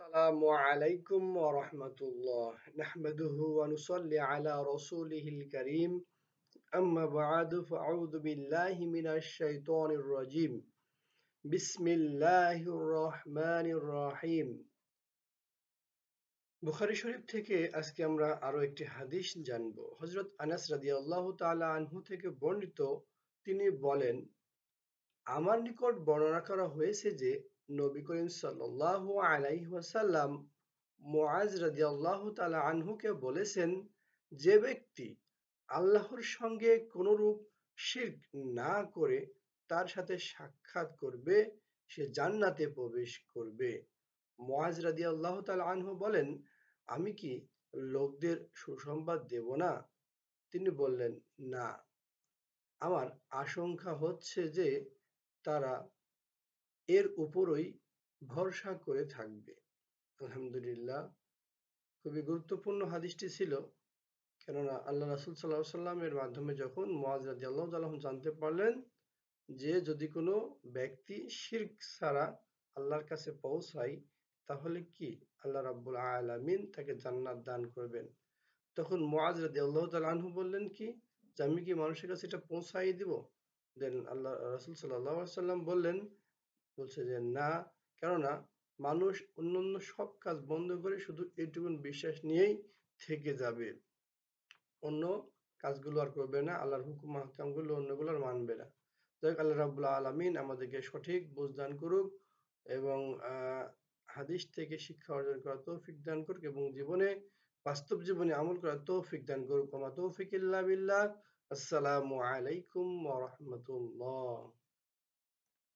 আসসালামু আলাইকুম ওয়া রাহমাতুল্লাহ নাহমাদুহু ওয়া নুসাল্লি আলা রাসূলিহিল কারীম আম্মা বা'দু ফাআউযু বিল্লাহি মিনাশ শাইতানির রাজীম বিসমিল্লাহির রহমানির রহিম বুখারী শরীফ থেকে আজকে আমরা আরো একটি হাদিস জানব। হযরত আনাস রাদিয়াল্লাহু তাআলা আনহু থেকে বর্ণিত, তিনি বলেন, আমার নিকট বর্ণনা করা হয়েছে যে নবী করিম সাল্লাল্লাহু আলাইহি ওয়াসাল্লাম মুআজ রাদিয়াল্লাহু তাআলা আনহুকে বলেছেন, যে ব্যক্তি আল্লাহর সঙ্গে কোনরূপ শিরক না করে তার সাথে সাক্ষাৎ করবে সে জান্নাতে প্রবেশ করবে। মুআজ রাদিয়াল্লাহু তাআলা আনহু বলেন, আমি কি লোকদের সুসংবাদ দেব না? তিনি বললেন, না, আমার আশঙ্কা হচ্ছে যে তারা এর উপরই ভরসা করে থাকবে। আলহামদুলিল্লাহ, খুবই গুরুত্বপূর্ণ হাদিসটি ছিল। কেননা আল্লাহ রাসূল সাল্লাল্লাহু আলাইহি ওয়াসাল্লামের মাধ্যমে যখন মুআয রাদিয়াল্লাহু তাআলা আনহু জানতে পারলেন যে যদি কোনো ব্যক্তি শিরক ছাড়া আল্লাহর কাছে পৌঁছায় তাহলে কি আল্লাহ রাব্বুল আলামিন তাকে জান্নাত দান করবেন, তখন মুআয রাদিয়াল্লাহু তাআলা আনহু বললেন কি, যে আমি কি মানুষের কাছে এটা পৌঁছাই দিব? দেন আল্লাহ রাসূল সাল্লাল্লাহু আলাইহি ওয়াসাল্লাম বলছে যে না, কেননা মানুষ অন্যান্য সব কাজ বন্ধ করে শুধু এটুকুন বিশ্বাস নিয়েই থেকে যাবে, অন্য কাজগুলো আর করবে না, আল্লাহর হুকুম আহকামগুলো অন্যগুলো আর মানবে না। যাই হোক, আল্লাহ রাব্বুল আলামিন আমাদেরকে সঠিক বুঝ দান করুক এবং হাদিস থেকে শিক্ষা অর্জন করার তৌফিক দান করুক এবং বাস্তব জীবনে আমল করার তৌফিক দান করুক। ওয়া মা তৌফিক ইল্লা বিল্লাহ। আসসালামু আলাইকুম ওয়া রাহমাতুল্লাহ।